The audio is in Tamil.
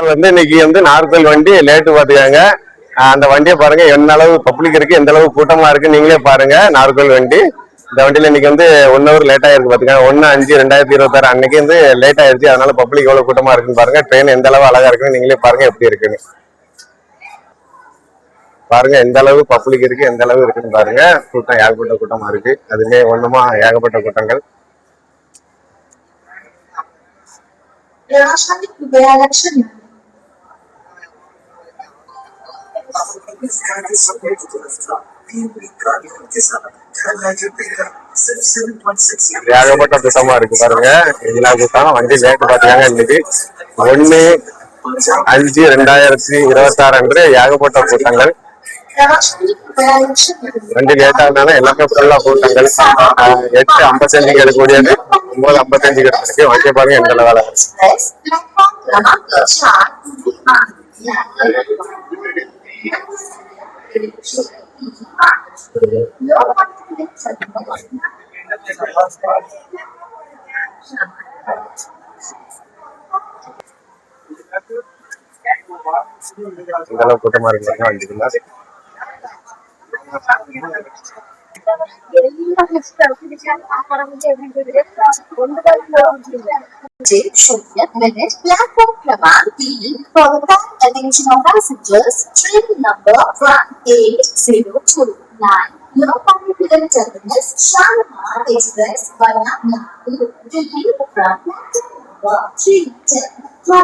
இன்னைக்கு நார்கோயில் வண்டி லேட்டு பாத்துக்காங்க. அந்த வண்டியை பாருங்க, என்ன அளவு பப்ளிக் இருக்கு, எந்த அளவு கூட்டமா இருக்கு நீங்களே பாருங்க. நார்கோயில் வண்டி, இந்த வண்டியில இன்னைக்கு 1 ஹவர் லேட் ஆயிருக்கு பாத்துக்காங்க. 1/5/2026 அன்னைக்கு லேட் ஆயிருச்சு. அதனால பப்ளிக் எவ்வளவு கூட்டமா இருக்குன்னு பாருங்க. ட்ரெயின் எந்த அளவு அழகா இருக்குன்னு நீங்களே பாருங்க எப்படி இருக்குன்னு பாருங்க. எந்த அளவு பப்ளிக் இருக்கு, எந்த அளவு இருக்குன்னு பாருங்க. கூட்டம் ஏகப்பட்ட கூட்டமா இருக்கு. அதுமே ஒண்ணுமா ஏகப்பட்ட கூட்டங்கள். ஏகப்பட்ட கூட்டமா இருக்கு பாருங்க. எல்லா கூட்டம் வண்டி லேட்டு பாத்துக்காங்க. இன்னைக்கு 1/5/2026 அன்று ஏகப்பட்ட கூட்டங்கள். வண்டி லேட்டா இருந்தாலும் எல்லாமே ஃபுல்லா கூட்டங்கள். 8:55 எடுக்கக்கூடியது 9:55 எடுத்துருக்கு. வண்டியை பாருங்க எந்த வேலை. இந்த அளவு கூட்டமா இருக்கு வண்டிக்குள்ள. Platform क्रमांक 3 for the kind attention of passengers, train number 1802 Lokomotive terminus Shalimar Express via Nagpur to leave from platform 310.